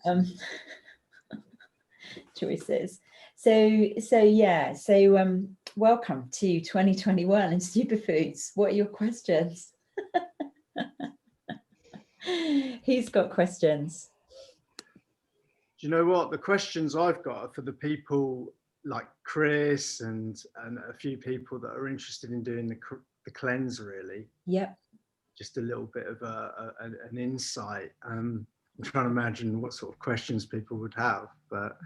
um, choices. So welcome to 2021 and Superfoods. What are your questions? Who's got questions? Do you know what? The questions I've got are for the people like Chris and a few people that are interested in doing the cleanse, really. Yep. Just a little bit of an insight. I'm trying to imagine what sort of questions people would have, but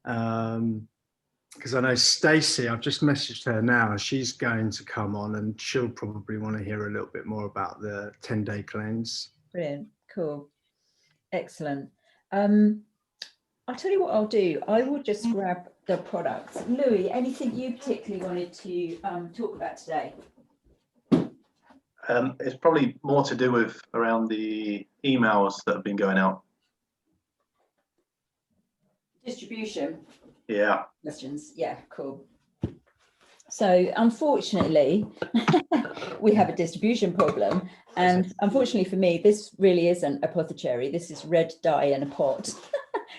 because I know Stacey, I've just messaged her now, and she's going to come on, and she'll probably want to hear a little bit more about the 10-day cleanse. Brilliant, cool, excellent. I'll tell you what I'll do. I will just grab the products. Louis, anything you particularly wanted to talk about today? It's probably more to do with around the emails that have been going out. Distribution. Yeah. Questions. Yeah, cool. So unfortunately, we have a distribution problem. And unfortunately for me, this really isn't apothecary. This is red dye in a pot.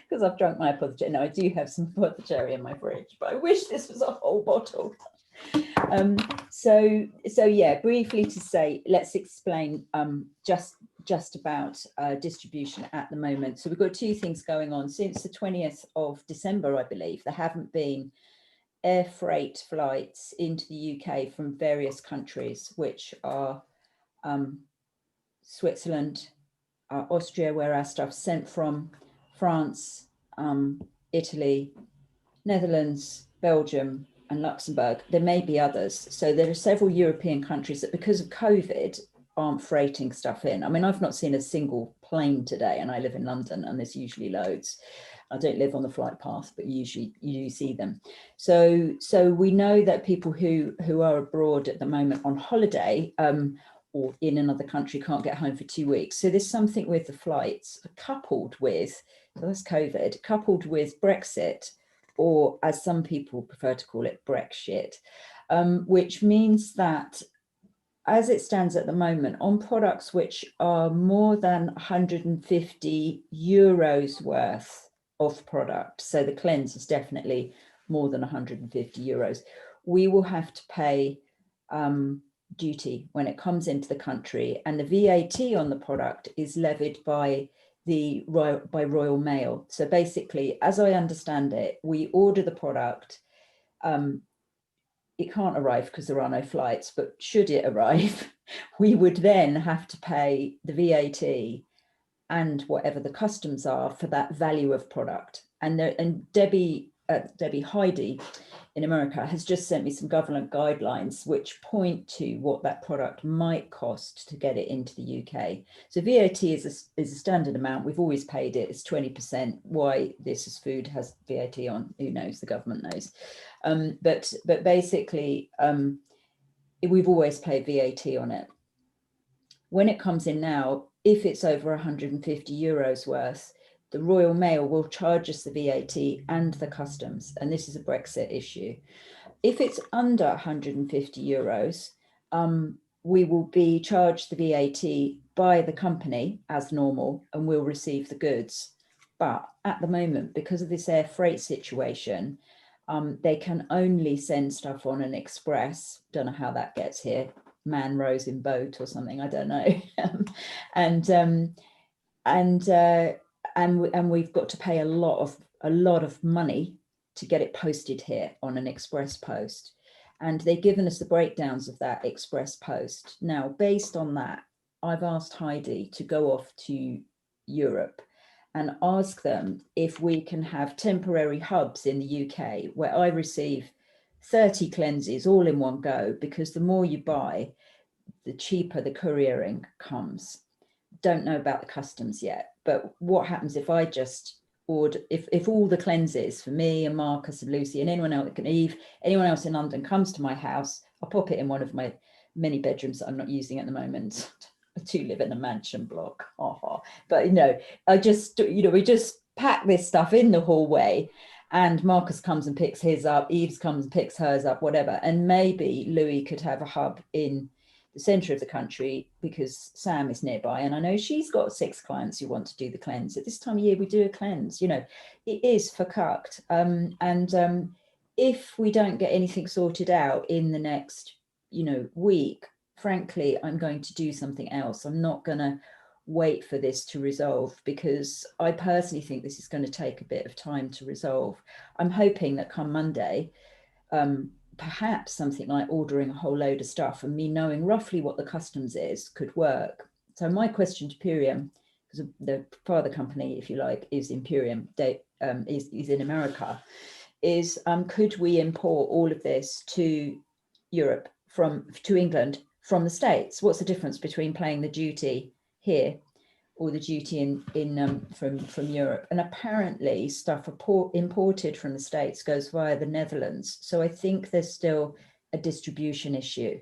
Because I've drunk my apothecary. No, I do have some apothecary in my fridge, but I wish this was a whole bottle. So yeah, briefly to say, let's explain just about distribution at the moment. So we've got two things going on. Since the 20th of December, I believe, there haven't been air freight flights into the UK from various countries, which are Switzerland, Austria, where our stuff's sent from, France, Italy, Netherlands, Belgium, and Luxembourg. There may be others. So there are several European countries that, because of COVID, aren't freighting stuff in. I mean, I've not seen a single plane today, and I live in London, and there's usually loads. I don't live on the flight path, but usually you do see them. So we know that people who are abroad at the moment on holiday or in another country can't get home for 2 weeks. So there's something with the flights coupled with, so that's COVID, coupled with Brexit, or as some people prefer to call it, Brexit, which means that as it stands at the moment, on products which are more than 150 euros worth of product, so the cleanse is definitely more than 150 euros, we will have to pay duty when it comes into the country, and the VAT on the product is levied by Royal Mail. So basically, as I understand it, we order the product, it can't arrive because there are no flights, but should it arrive, we would then have to pay the VAT and whatever the customs are for that value of product. And Debbie Heidi in America has just sent me some government guidelines which point to what that product might cost to get it into the UK. So VAT is a standard amount. We've always paid it. It's 20%. Why This Is Food has VAT on, who knows? The government knows. But basically, we've always paid VAT on it. When it comes in now, if it's over 150 euros worth, the Royal Mail will charge us the VAT and the customs, and this is a Brexit issue. If it's under 150 euros, we will be charged the VAT by the company as normal, and we'll receive the goods. But at the moment, because of this air freight situation, they can only send stuff on an express. Don't know how that gets here. Man rows in boat or something, I don't know. And we've got to pay a lot of money to get it posted here on an express post. And they've given us the breakdowns of that express post. Now, based on that, I've asked Heidi to go off to Europe and ask them if we can have temporary hubs in the UK where I receive 30 cleanses all in one go, because the more you buy, the cheaper the couriering comes. Don't know about the customs yet, but what happens if I just order, if all the cleanses for me and Marcus and Lucy and anyone else, Eve, anyone else in London comes to my house, I'll pop it in one of my many bedrooms that I'm not using at the moment. I do live in a mansion block, but I just, we just pack this stuff in the hallway, and Marcus comes and picks his up, Eve's comes and picks hers up, whatever. And maybe Louis could have a hub in the center of the country because Sam is nearby, and I know she's got 6 clients who want to do the cleanse. At this time of year, we do a cleanse, you know, it is fucked. If we don't get anything sorted out in the next, you know, week, frankly, I'm going to do something else. I'm not going to wait for this to resolve, because I personally think this is going to take a bit of time to resolve. I'm hoping that come Monday, perhaps something like ordering a whole load of stuff and me knowing roughly what the customs is could work. So my question to Purium, because the father company, if you like, is Imperium, is in America, is could we import all of this to Europe to England from the States? What's the difference between paying the duty here or the duty from Europe? And apparently stuff imported from the States goes via the Netherlands. So I think there's still a distribution issue.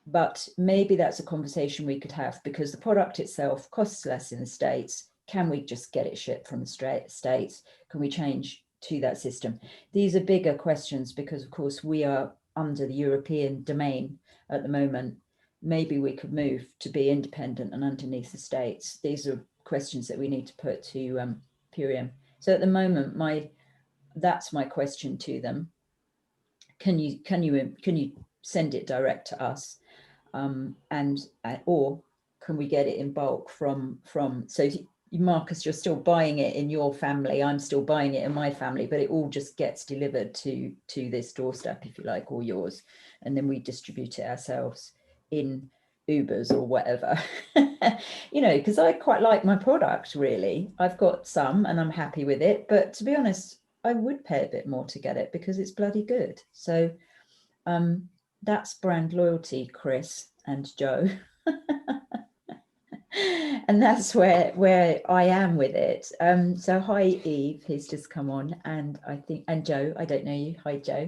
But maybe that's a conversation we could have, because the product itself costs less in the States. Can we just get it shipped from the States? Can we change to that system? These are bigger questions, because of course we are under the European domain at the moment. Maybe we could move to be independent and underneath the States. These are questions that we need to put to Purium. So at the moment, that's my question to them. Can you send it direct to us, or can we get it in bulk from? So Marcus, you're still buying it in your family. I'm still buying it in my family, but it all just gets delivered to this doorstep, if you like, or yours, and then we distribute it ourselves in Ubers or whatever. You know, because I quite like my product, really. I've got some and I'm happy with it, but to be honest, I would pay a bit more to get it because it's bloody good. So that's brand loyalty, Chris and Joe. And that's where I am with it. So hi Eve, who's just come on, and Joe, I don't know you. Hi Joe.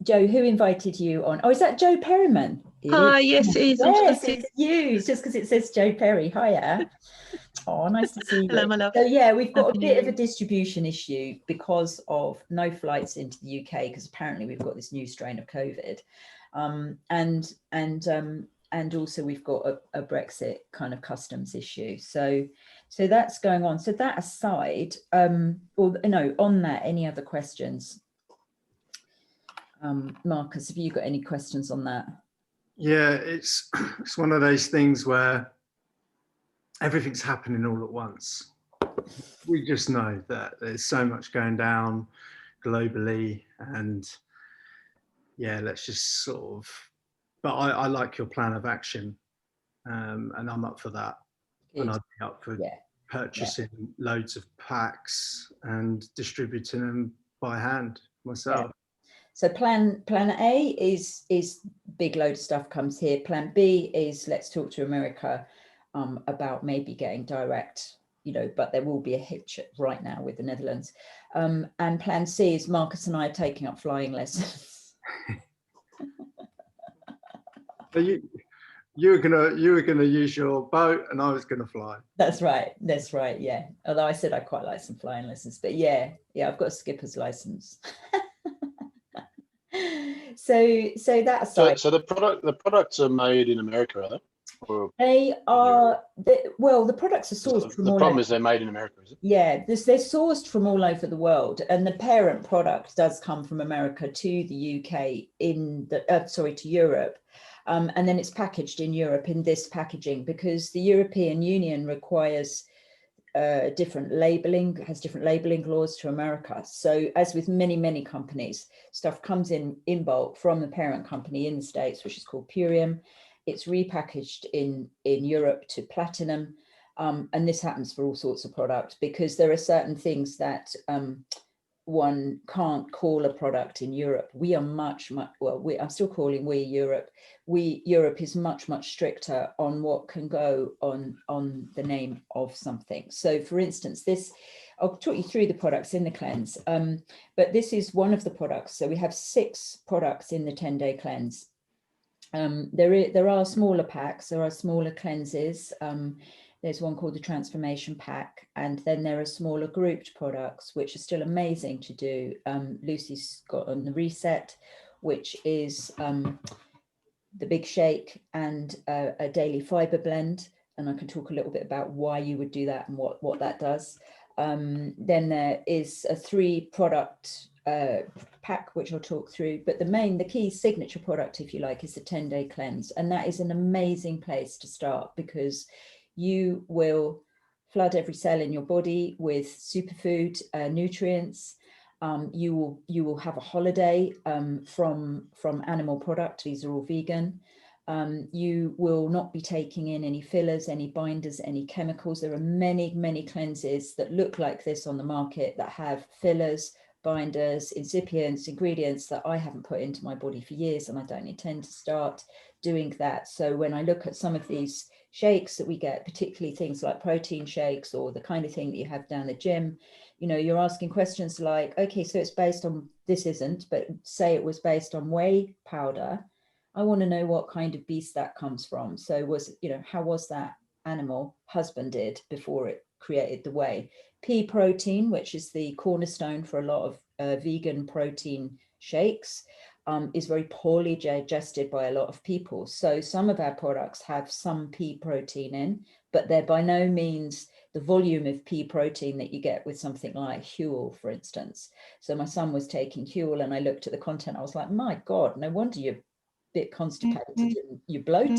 Joe, who invited you on? Oh, is that Joe Perryman? Hi, yes it is. Yes, it's you. It's just because it says Joe Perry. Hiya. Oh, nice to see you. Hello, my love. So yeah, we've got Happy a New bit of Year. a distribution issue because of no flights into the UK, because apparently we've got this new strain of COVID, and also we've got a Brexit kind of customs issue. So that's going on. So that aside, or no, on that, any other questions? Marcus, have you got any questions on that? Yeah, it's one of those things where everything's happening all at once. We just know that there's so much going down globally, and yeah, let's just sort of, but I like your plan of action, and I'm up for that. Good. And I'd be up for purchasing loads of packs and distributing them by hand myself. Yeah. So plan A is big load of stuff comes here. Plan B is let's talk to America about maybe getting direct, you know, but there will be a hitch right now with the Netherlands. And plan C is Marcus and I are taking up flying lessons. So you were gonna use your boat and I was gonna fly. That's right. Yeah. Although I said I quite like some flying lessons, but yeah, I've got a skipper's license. So that aside. So the products are made in America, are they? Or they are, the products are sourced from all over. The problem is they're made in America, is it? Yeah, they're sourced from all over the world, and the parent product does come from America to the UK to Europe. And then it's packaged in Europe in this packaging, because the European Union requires different labeling laws to America. So as with many companies, stuff comes in bulk from the parent company in the States, which is called Purium. It's repackaged in Europe to platinum. And this happens for all sorts of products, because there are certain things that one can't call a product in Europe. We are I'm still calling we Europe. Europe is much stricter on what can go on the name of something. So for instance, I'll talk you through the products in the cleanse, but this is one of the products. So we have 6 products in the 10-day cleanse. There are smaller packs, there are smaller cleanses. There's one called the Transformation Pack, and then there are smaller grouped products, which are still amazing to do. Lucy's got on the Reset, which is the big shake and a daily fiber blend. And I can talk a little bit about why you would do that and what that does. Then there is a 3-product pack, which I'll talk through. But the key signature product, if you like, is the 10-day cleanse. And that is an amazing place to start, because you will flood every cell in your body with superfood nutrients. You will have a holiday from animal product. These are all vegan. You will not be taking in any fillers, any binders, any chemicals. There are many cleanses that look like this on the market that have fillers, binders, excipients, ingredients that I haven't put into my body for years, and I don't intend to start doing that. So when I look at some of these shakes that we get, particularly things like protein shakes or the kind of thing that you have down the gym, you're asking questions like, okay, so it's based on, this isn't, but say it was based on whey powder. I want to know what kind of beast that comes from. So how was that animal husbanded before it created the whey? Pea protein, which is the cornerstone for a lot of vegan protein shakes, is very poorly digested by a lot of people. So some of our products have some pea protein in, but they're by no means the volume of pea protein that you get with something like Huel, for instance. So my son was taking Huel, and I looked at the content. I was like, my God, no wonder you're a bit constipated and you're bloated,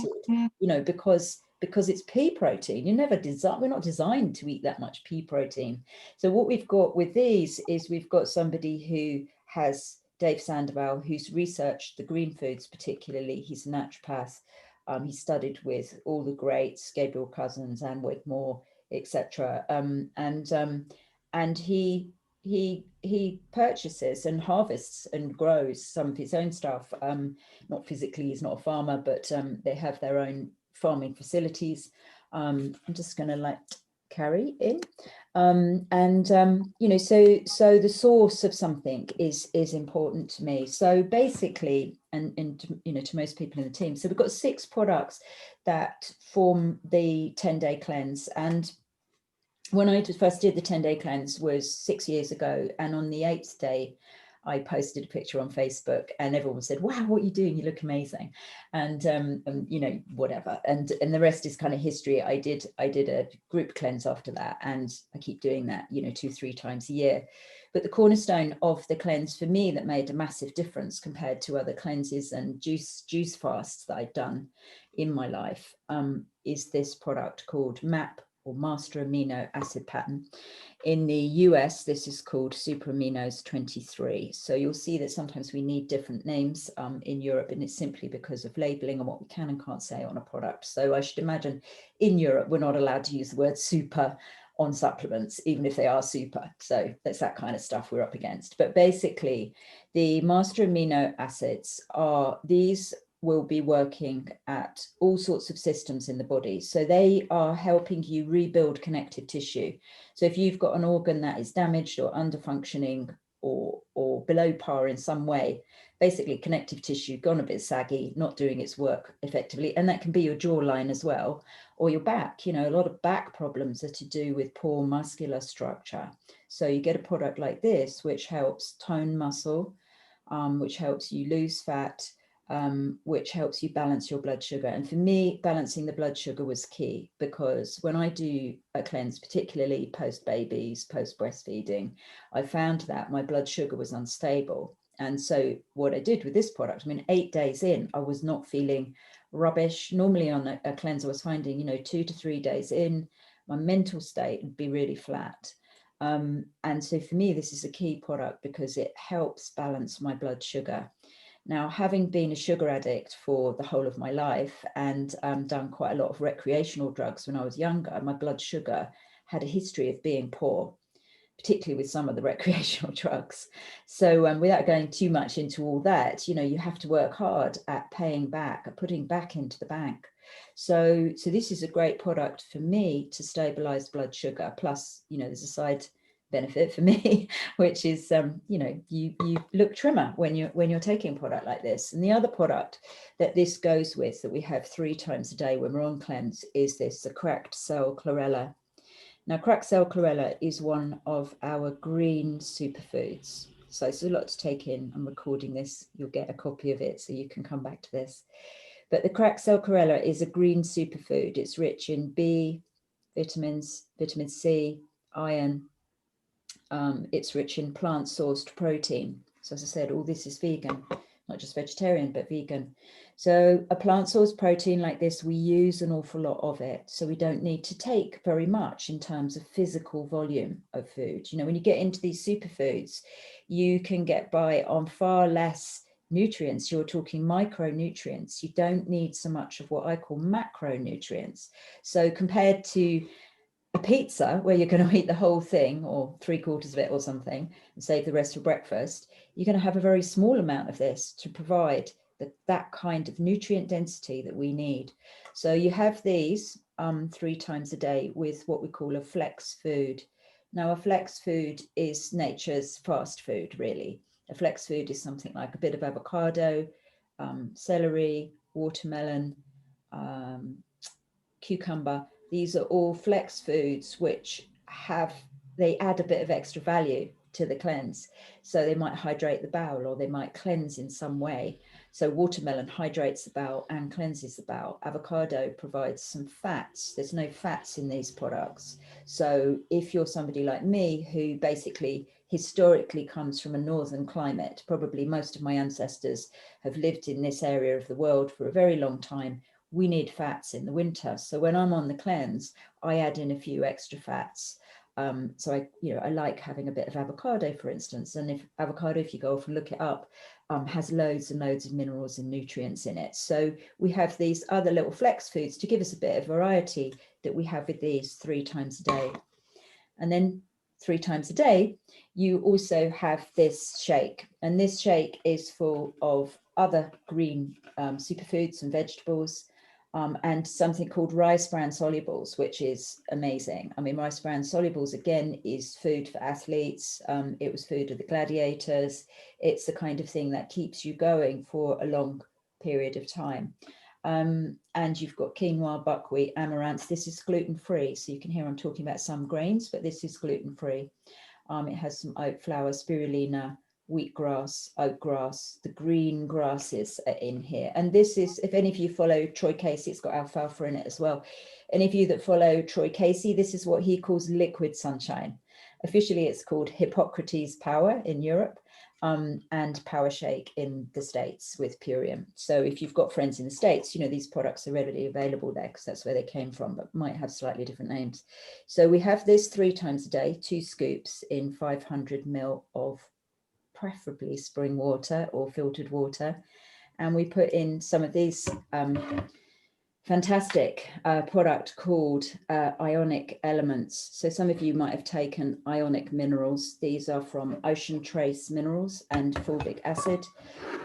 because it's pea protein. We're not designed to eat that much pea protein. So what we've got with these is we've got somebody who has, Dave Sandoval, who's researched the green foods particularly. He's a naturopath. He studied with all the greats, Gabriel Cousens, Anne Wigmore, etc. And he purchases and harvests and grows some of his own stuff. Not physically, he's not a farmer, but they have their own farming facilities. I'm just going to let Carrie in. So the source of something is important to me. So basically, and to most people in the team, so we've got 6 products that form the 10-day cleanse. And when I first did the 10-day cleanse was 6 years ago, and on the 8th day I posted a picture on Facebook, and everyone said, wow, what are you doing? You look amazing. And whatever. And the rest is kind of history. I did a group cleanse after that, and I keep doing that, 2-3 times a year. But the cornerstone of the cleanse for me that made a massive difference compared to other cleanses and juice fasts that I'd done in my life is this product called MAP, or Master Amino Acid Pattern. In the US, this is called Super Aminos 23. So you'll see that sometimes we need different names in Europe, and it's simply because of labeling and what we can and can't say on a product. So I should imagine in Europe, we're not allowed to use the word super on supplements, even if they are super. So that's that kind of stuff we're up against. But basically, the Master Amino Acids these will be working at all sorts of systems in the body. So they are helping you rebuild connective tissue. So if you've got an organ that is damaged or underfunctioning or below par in some way, basically connective tissue gone a bit saggy, not doing its work effectively. And that can be your jawline as well, or your back. A lot of back problems are to do with poor muscular structure. So you get a product like this, which helps tone muscle, which helps you lose fat, which helps you balance your blood sugar. And for me, balancing the blood sugar was key, because when I do a cleanse, particularly post babies, post breastfeeding, I found that my blood sugar was unstable. And so what I did with this product, 8 days in, I was not feeling rubbish. Normally on a cleanse, I was finding, 2 to 3 days in, my mental state would be really flat. And so for me, this is a key product because it helps balance my blood sugar. Now, having been a sugar addict for the whole of my life and done quite a lot of recreational drugs when I was younger, my blood sugar had a history of being poor, particularly with some of the recreational drugs. So without going too much into all that, you have to work hard at paying back, at putting back into the bank. So this is a great product for me to stabilize blood sugar. Plus, there's a side benefit for me, which is you look trimmer when you're taking a product like this. And the other product that this goes with, that we have 3 times a day when we're on cleanse, is the cracked cell chlorella. Now, cracked cell chlorella is one of our green superfoods. So it's a lot to take in. I'm recording this, you'll get a copy of it so you can come back to this. But the cracked chlorella is a green superfood. It's rich in B vitamins, vitamin C, iron. It's rich in plant-sourced protein. So as I said, all this is vegan, not just vegetarian, but vegan. So a plant-sourced protein like this, we use an awful lot of it. So we don't need to take very much in terms of physical volume of food. You know, when you get into these superfoods, you can get by on far less nutrients. You're talking micronutrients. You don't need so much of what I call macronutrients. So compared to a pizza where you're going to eat the whole thing or 3/4 of it or something and save the rest for breakfast, you're going to have a very small amount of this to provide that kind of nutrient density that we need. So you have these 3 times a day with what we call a flex food. Now a flex food is nature's fast food, really. A flex food is something like a bit of avocado, celery, watermelon, cucumber. These are all flex foods which they add a bit of extra value to the cleanse. So they might hydrate the bowel or they might cleanse in some way. So watermelon hydrates the bowel and cleanses the bowel. Avocado provides some fats. There's no fats in these products. So if you're somebody like me who basically historically comes from a northern climate, probably most of my ancestors have lived in this area of the world for a very long time, we need fats in the winter. So when I'm on the cleanse, I add in a few extra fats. So I like having a bit of avocado, for instance. And if avocado, if you go off and look it up, has loads and loads of minerals and nutrients in it. So we have these other little flex foods to give us a bit of variety that we have with these 3 times a day. And then 3 times a day, you also have this shake. And this shake is full of other green superfoods and vegetables. And something called rice bran solubles, which is amazing. I mean, rice bran solubles, again, is food for athletes. It was food of the gladiators. It's the kind of thing that keeps you going for a long period of time. And you've got quinoa, buckwheat, amaranth. This is gluten-free. So you can hear I'm talking about some grains, but this is gluten-free. It has some oat flour, spirulina, wheatgrass, oatgrass, the green grasses are in here. And this is, if any of you follow Troy Casey, it's got alfalfa in it as well. Any of you that follow Troy Casey, this is what he calls liquid sunshine. Officially, it's called Hippocrates Power in Europe, and Power Shake in the States with Purium. So if you've got friends in the States, you know, these products are readily available there because that's where they came from, but might have slightly different names. So we have this 3 times a day, 2 scoops in 500 ml of preferably spring water or filtered water. And we put in some of these fantastic product called ionic elements. So some of you might have taken ionic minerals. These are from ocean trace minerals and fulvic acid,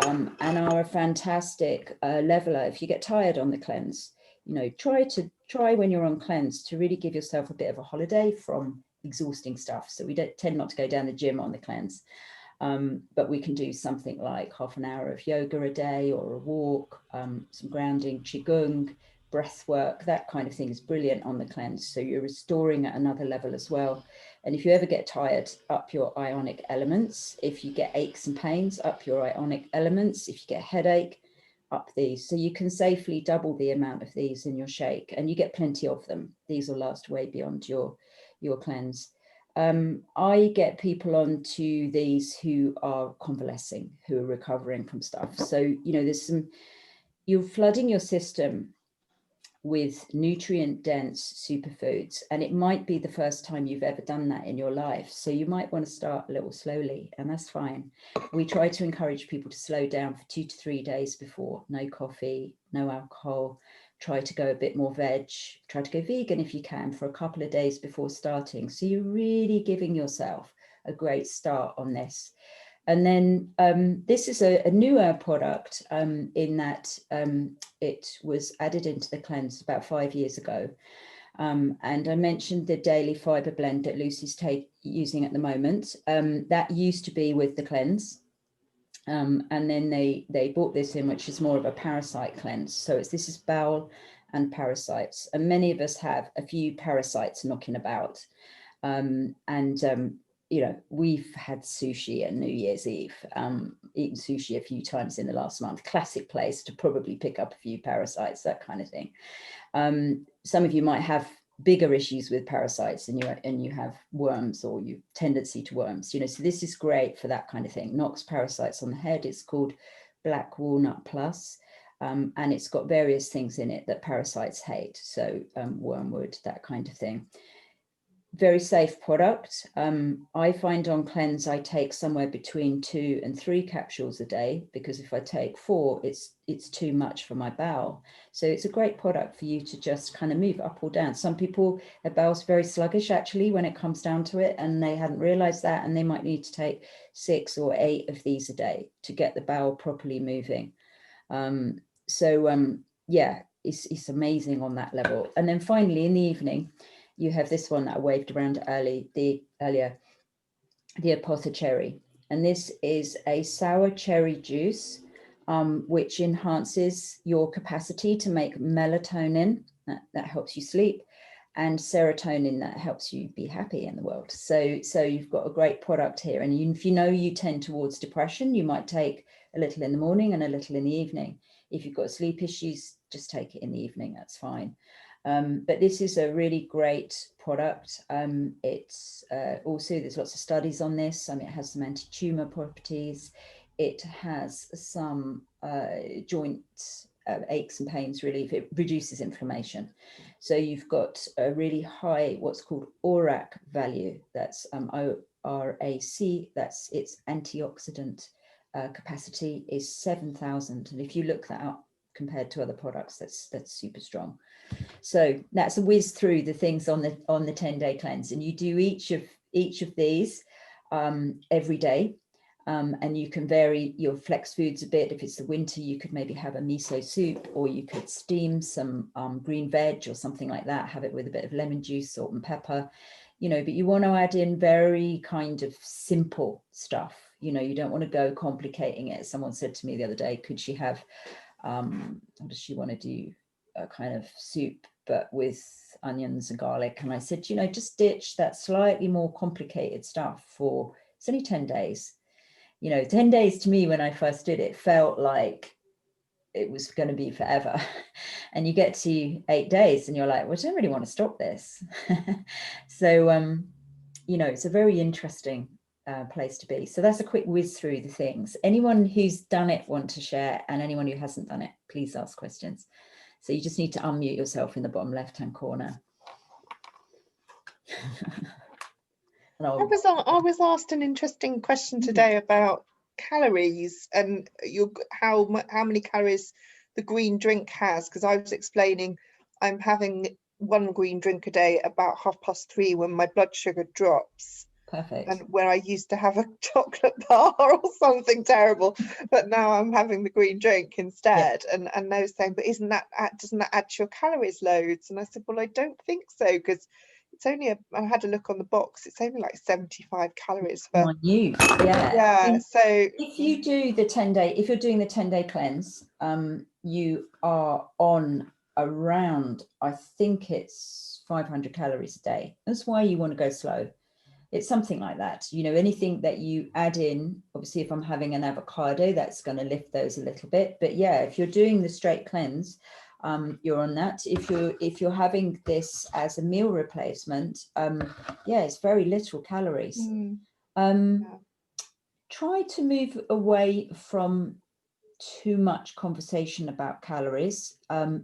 and are a fantastic leveler if you get tired on the cleanse. You know, try when you're on cleanse to really give yourself a bit of a holiday from exhausting stuff. So we tend not to go down the gym on the cleanse. But we can do something like half an hour of yoga a day or a walk, some grounding, qigong, breath work, that kind of thing is brilliant on the cleanse. So you're restoring at another level as well. And if you ever get tired, up your ionic elements. If you get aches and pains, up your ionic elements. If you get a headache, up these. So you can safely double the amount of these in your shake, and you get plenty of them. These will last way beyond your cleanse. I get people onto these who are convalescing, who are recovering from stuff. So, you know, you're flooding your system with nutrient dense superfoods, and it might be the first time you've ever done that in your life. So you might want to start a little slowly, and that's fine. We try to encourage people to slow down for 2 to 3 days before. No coffee, no alcohol. Try to go a bit more veg, try to go vegan if you can for a couple of days before starting. So you're really giving yourself a great start on this. And then this is a newer product in that it was added into the cleanse about 5 years ago. And I mentioned the daily fiber blend that Lucy's using at the moment. That used to be with the cleanse. And then they brought this in, which is more of a parasite cleanse. So this is bowel and parasites. And many of us have a few parasites knocking about. you know, we've had sushi at New Year's Eve, eaten sushi a few times in the last month. Classic place to probably pick up a few parasites, that kind of thing. Some of you might have bigger issues with parasites, and you have worms, or you tendency to worms, you know, so this is great for that kind of thing. Knocks parasites on the head. It's called Black Walnut Plus, and it's got various things in it that parasites hate, so wormwood, that kind of thing. Very safe product. I find on Cleanse I take somewhere between 2 and 3 capsules a day, because if I take 4, it's too much for my bowel. So it's a great product for you to just kind of move up or down. Some people, their bowel's very sluggish actually when it comes down to it, and they hadn't realized that, and they might need to take 6 or 8 of these a day to get the bowel properly moving. Yeah, it's amazing on that level. And then finally in the evening, you have this one that I waved around earlier, the apothecary. And this is a sour cherry juice, which enhances your capacity to make melatonin, that helps you sleep, and serotonin, that helps you be happy in the world. So you've got a great product here. And if you know you tend towards depression, you might take a little in the morning and a little in the evening. If you've got sleep issues, just take it in the evening, that's fine. But this is a really great product. It's also, there's lots of studies on this. I mean, it has some anti-tumor properties. It has some joint aches and pains relief. It reduces inflammation. So you've got a really high, what's called ORAC value. That's ORAC. That's its antioxidant capacity is 7,000. And if you look that up compared to other products, that's super strong. So that's a whiz through the things on the 10-day cleanse, and you do each of these every day, and you can vary your flex foods a bit. If it's the winter, you could maybe have a miso soup, or you could steam some green veg or something like that, have it with a bit of lemon juice, salt and pepper, you know, but you want to add in very kind of simple stuff. You know, you don't want to go complicating it. Someone said to me the other day, could she have what does she want to do, a kind of soup but with onions and garlic? And I said, you know, just ditch that slightly more complicated stuff for, it's only 10 days. You know, 10 days to me when I first did it felt like it was going to be forever. And you get to 8 days and you're like, well, I don't really want to stop this. So you know, it's a very interesting place to be. So that's a quick whiz through the things. Anyone who's done it want to share, and anyone who hasn't done it, please ask questions. So you just need to unmute yourself in the bottom left-hand corner. I was asked an interesting question today about calories and how many calories the green drink has, because I was explaining I'm having 1 green drink a day about 3:30 when my blood sugar drops. Perfect. And where I used to have a chocolate bar or something terrible, but now I'm having the green drink instead. Yeah. And they were saying, but doesn't that add to your calories loads? And I said, well, I don't think so, because it's only I had a look on the box, it's only like 75 calories for minute. Yeah. So if you do the 10-day, if you're doing the 10-day cleanse, you are on around, I think it's 500 calories a day. That's why you want to go slow. It's something like that. You know, anything that you add in, obviously if I'm having an avocado, that's going to lift those a little bit. But yeah, if you're doing the straight cleanse, you're on that. If you're having this as a meal replacement, yeah, it's very little calories. Try to move away from too much conversation about calories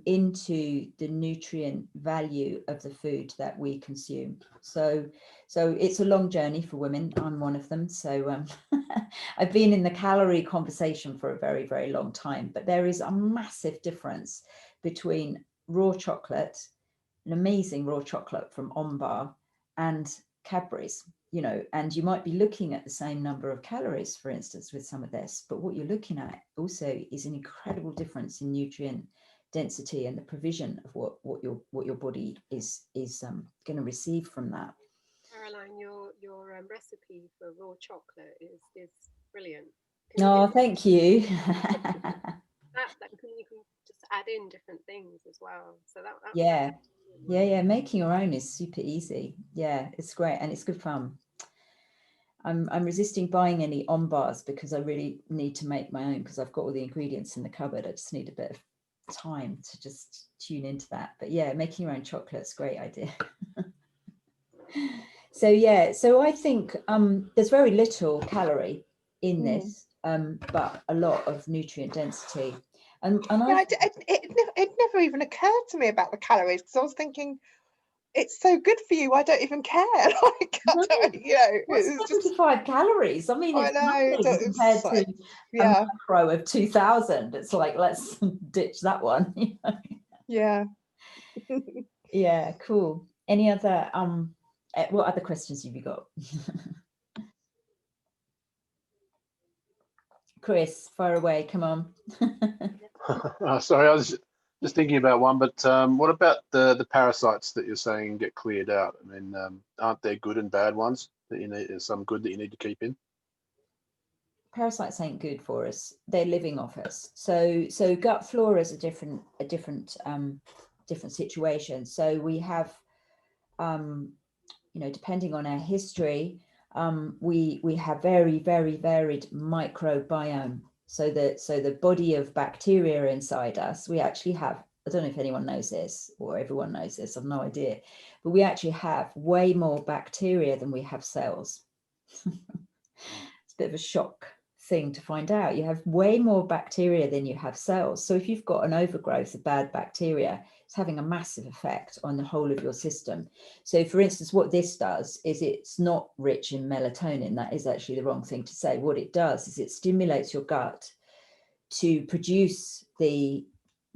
into the nutrient value of the food that we consume. So it's a long journey for women. I'm one of them. So I've been in the calorie conversation for a very, very long time, but there is a massive difference between raw chocolate, an amazing raw chocolate from On Bar, and Cadbury's. You know, and you might be looking at the same number of calories, for instance, with some of this, but what you're looking at also is an incredible difference in nutrient density and the provision of what your body is going to receive from that. Caroline, your recipe for raw chocolate is brilliant. Thank you. that you can just add in different things as well. So that yeah, making your own is super easy. Yeah, it's great and it's good fun. I'm resisting buying any on bars because I really need to make my own, because I've got all the ingredients in the cupboard. I just need a bit of time to just tune into that. But yeah, making your own chocolate's a great idea. So yeah, so I think there's very little calorie in this, but a lot of nutrient density. And yeah, it never even occurred to me about the calories, because I was thinking, it's so good for you, I don't even care. Like, I don't, you know, it's 75 calories. I mean, it's nothing compared to a macro of 2000. It's like, let's ditch that one. You know? Yeah. Yeah, cool. Any other what other questions have you got? Chris, fire away, come on. Sorry, I was just thinking about one, but what about the parasites that you're saying get cleared out? I mean, aren't there good and bad ones that you need? There's some good that you need to keep in. Parasites ain't good for us. They're living off us. So gut flora is a different situation. So we have, you know, depending on our history, we have very, very varied microbiome. So the body of bacteria inside us, we actually have, I don't know if anyone knows this or everyone knows this, I've no idea, but we actually have way more bacteria than we have cells. It's a bit of a shock thing to find out. You have way more bacteria than you have cells. So if you've got an overgrowth of bad bacteria, it's having a massive effect on the whole of your system. So for instance, what this does is it's not rich in melatonin. That is actually the wrong thing to say. What it does is it stimulates your gut to produce the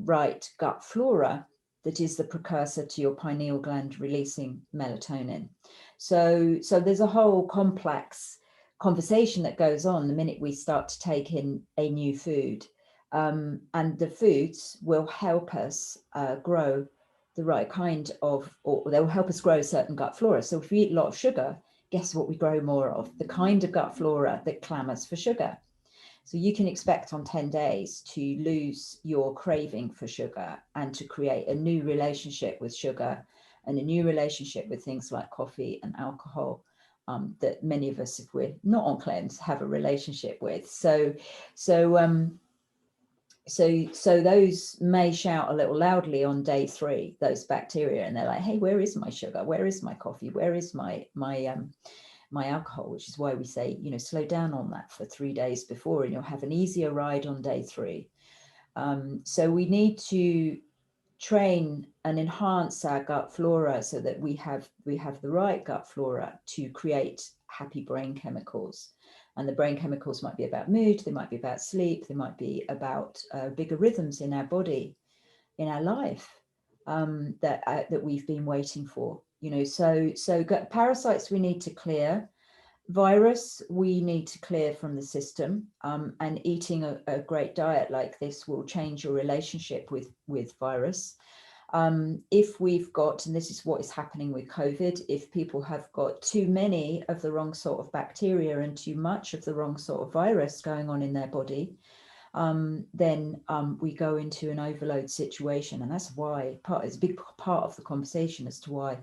right gut flora that is the precursor to your pineal gland releasing melatonin. So there's a whole complex conversation that goes on the minute we start to take in a new food, and the foods will help us grow the right kind of, or they'll help us grow certain gut flora. So if we eat a lot of sugar, guess what we grow more of? The kind of gut flora that clamors for sugar. So you can expect on 10 days to lose your craving for sugar and to create a new relationship with sugar and a new relationship with things like coffee and alcohol, that many of us, if we're not on cleanse, have a relationship with. So those may shout a little loudly on day 3, those bacteria, and they're like, hey, where is my sugar? Where is my coffee? Where is my alcohol? Which is why we say, you know, slow down on that for 3 days before, and you'll have an easier ride on day 3. So we need to train and enhance our gut flora so that we have the right gut flora to create happy brain chemicals. And the brain chemicals might be about mood, they might be about sleep, they might be about bigger rhythms in our body, in our life, that we've been waiting for. You know, so parasites we need to clear. Virus we need to clear from the system, and eating a great diet like this will change your relationship with virus. If we've got, and this is what is happening with COVID, if people have got too many of the wrong sort of bacteria and too much of the wrong sort of virus going on in their body, then we go into an overload situation. And that's why it's a big part of the conversation as to why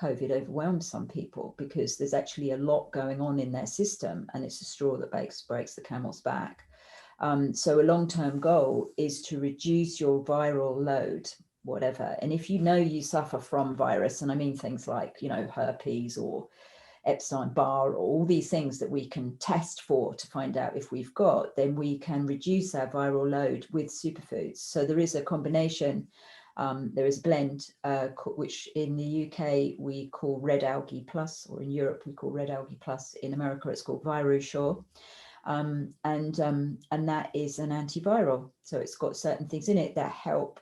COVID overwhelms some people, because there's actually a lot going on in their system, and it's a straw that breaks the camel's back. So a long-term goal is to reduce your viral load, whatever. And if you know you suffer from virus, and I mean things like, you know, herpes or Epstein-Barr, or all these things that we can test for to find out if we've got, then we can reduce our viral load with superfoods. So there is a combination, there is a blend, which in the UK we call Red Algae Plus, or in Europe we call Red Algae Plus. In America it's called ViruSure. And that is an antiviral. So it's got certain things in it that help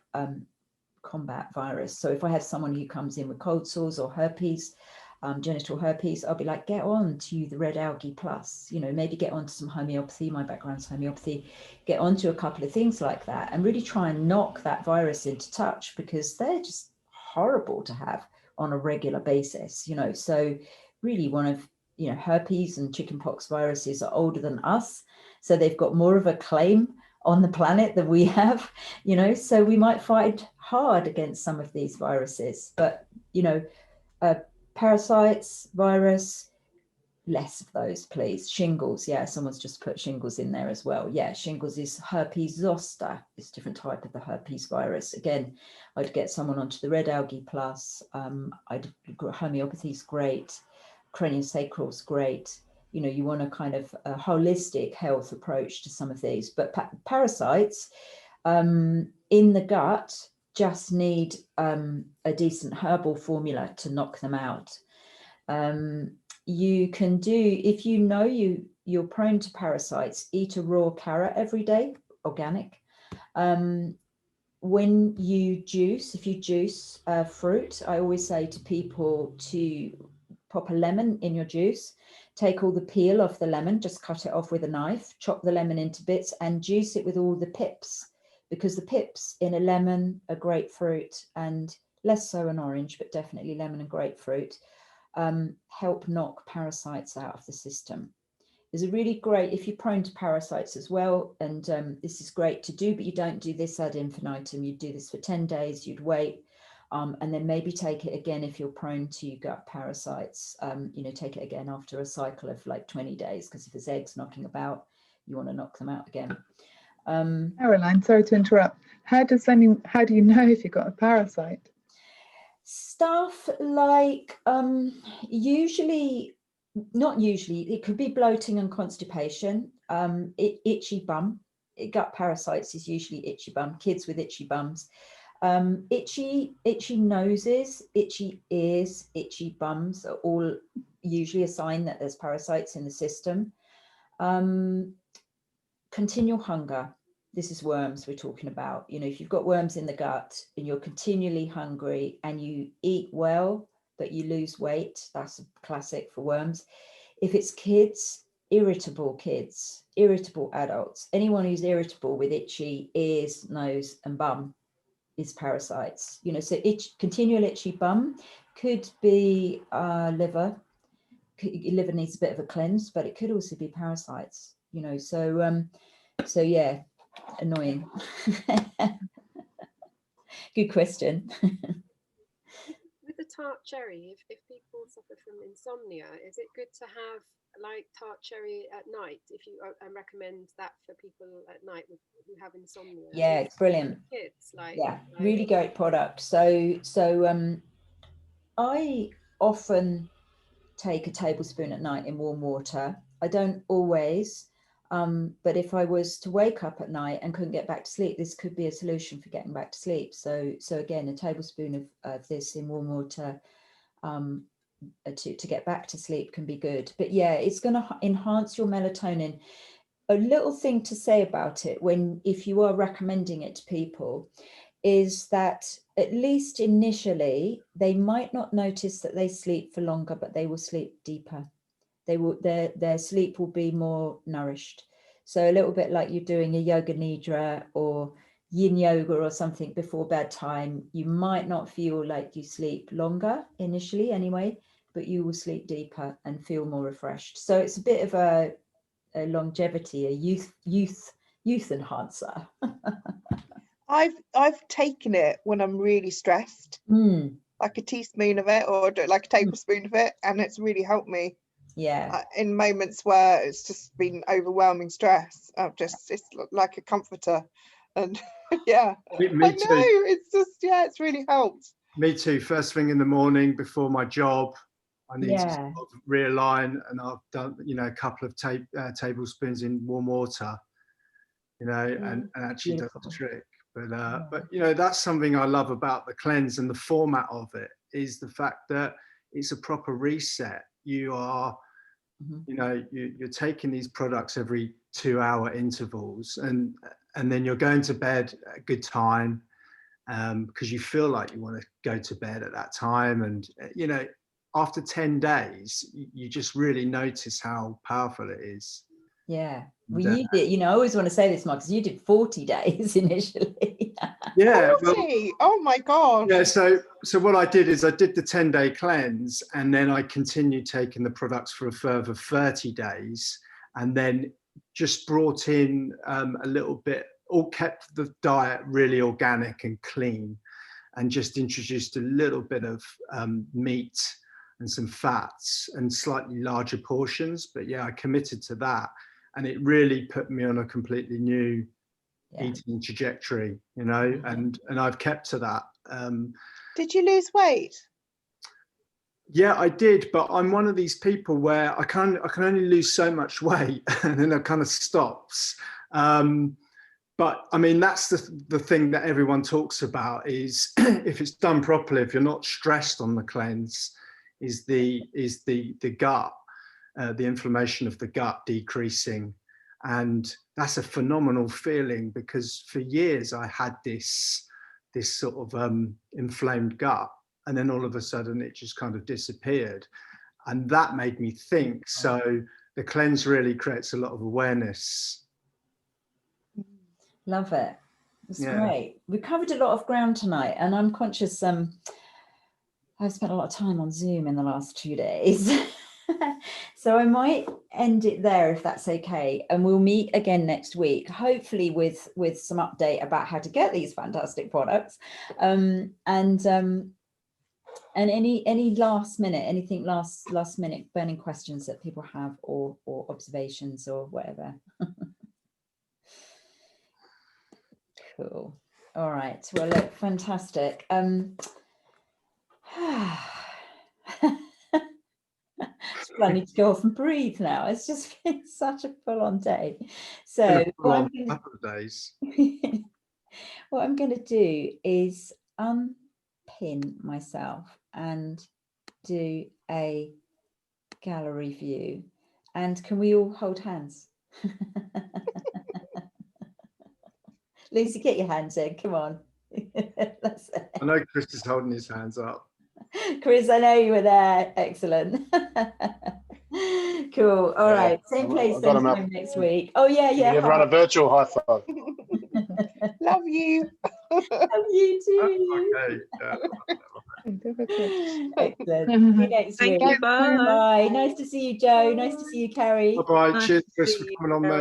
combat virus. So if I have someone who comes in with cold sores or herpes, genital herpes, I'll be like, get on to the Red Algae Plus, you know, maybe get on to some homeopathy. My background's homeopathy. Get onto a couple of things like that and really try and knock that virus into touch, because they're just horrible to have on a regular basis, you know. So really one of, you know, herpes and chickenpox viruses are older than us, so they've got more of a claim on the planet than we have, you know, so we might fight hard against some of these viruses. But, you know, parasites, virus, less of those, please. Shingles, yeah, someone's just put shingles in there as well. Yeah, shingles is herpes zoster. It's a different type of the herpes virus. Again, I'd get someone onto the red algae plus. Homeopathy is great. Craniosacral's great. You know, you want a kind of a holistic health approach to some of these. But parasites in the gut just need a decent herbal formula to knock them out. You can do, if you know you're prone to parasites, eat a raw carrot every day, organic. When you juice, if you juice fruit, I always say to people to pop a lemon in your juice, take all the peel off the lemon, just cut it off with a knife, chop the lemon into bits and juice it with all the pips, because the pips in a lemon, a grapefruit, and less so an orange, but definitely lemon and grapefruit, help knock parasites out of the system. There's a really great, if you're prone to parasites as well, and this is great to do, but you don't do this ad infinitum. You do this for 10 days, you'd wait, and then maybe take it again if you're prone to gut parasites. You know, take it again after a cycle of like 20 days, because if there's eggs knocking about, you want to knock them out again. Caroline, sorry to interrupt. How do you know if you've got a parasite? Stuff like not usually, it could be bloating and constipation, itchy bum. Gut parasites is usually itchy bum, kids with itchy bums, itchy noses, itchy ears, itchy bums are all usually a sign that there's parasites in the system. Continual hunger. This is worms we're talking about. You know, if you've got worms in the gut and you're continually hungry and you eat well, but you lose weight, that's a classic for worms. If it's kids, irritable adults, anyone who's irritable with itchy ears, nose, and bum is parasites. You know, so continual itchy bum could be liver. Liver needs a bit of a cleanse, but it could also be parasites. You know, so yeah. Annoying. Good question. With the tart cherry, if people suffer from insomnia, is it good to have like tart cherry at night? If you recommend that for people at night who have insomnia. Yeah, it's brilliant. Kids, like, yeah, really great product. So I often take a tablespoon at night in warm water. I don't always. But if I was to wake up at night and couldn't get back to sleep, this could be a solution for getting back to sleep. So again, a tablespoon of this in warm water to get back to sleep can be good. But yeah, it's going to enhance your melatonin. A little thing to say about it if you are recommending it to people is that at least initially, they might not notice that they sleep for longer, but they will sleep deeper. Their sleep will be more nourished. So a little bit like you're doing a yoga nidra or yin yoga or something before bedtime, you might not feel like you sleep longer initially anyway, but you will sleep deeper and feel more refreshed. So it's a bit of a longevity, a youth enhancer. I've taken it when I'm really stressed, like a teaspoon of it or like a tablespoon of it, and it's really helped me. Yeah, in moments where it's just been overwhelming stress, it's like a comforter, and yeah, Me I too. know, it's just, yeah, it's really helped. Me too. First thing in the morning before my job, I need to sort of realign, and I've done, you know, a couple of tablespoons in warm water, you know, and actually does the trick. But you know, that's something I love about the cleanse and the format of it is the fact that it's a proper reset. You are, you know, you're taking these products every 2-hour intervals, and then you're going to bed at a good time because you feel like you want to go to bed at that time. And you know, after 10 days, you just really notice how powerful it is. Yeah. Well, you did, you know, I always want to say this, Mark, because you did 40 days initially. Yeah. 40? Oh my God. Yeah. So what I did is I did the 10-day cleanse, and then I continued taking the products for a further 30 days, and then just brought in a little bit, or kept the diet really organic and clean, and just introduced a little bit of meat and some fats and slightly larger portions. But yeah, I committed to that, and it really put me on a completely new eating trajectory, you know, and I've kept to that. Did you lose weight? Yeah, I did, but I'm one of these people where I can only lose so much weight and then it kind of stops. But I mean, that's the thing that everyone talks about is if it's done properly, if you're not stressed on the cleanse, is the gut, the inflammation of the gut decreasing. And that's a phenomenal feeling, because for years I had this sort of inflamed gut, and then all of a sudden it just kind of disappeared. And that made me think. So the cleanse really creates a lot of awareness. Love it. It's great. We covered a lot of ground tonight, and I'm conscious I've spent a lot of time on Zoom in the last 2 days. So I might end it there if that's okay, and we'll meet again next week, hopefully with some update about how to get these fantastic products, and any last minute burning questions that people have, or observations or whatever. Cool. All right, well, look, fantastic. I need to go off and breathe now. It's just been such a full-on day. So what I'm going to do is unpin myself and do a gallery view. And can we all hold hands? Lucy, get your hands in. Come on. That's it. I know Chris is holding his hands up. Chris, I know you were there. Excellent. Cool. All right. Same place, same time next week. Oh, yeah. You run a virtual high five. Love you. Love you too. Okay. Excellent. See you next week. you. Bye. Bye. Nice to see you, Joe. Nice to see you, Carrie. Bye-bye. Cheers, Chris, for coming on, mate.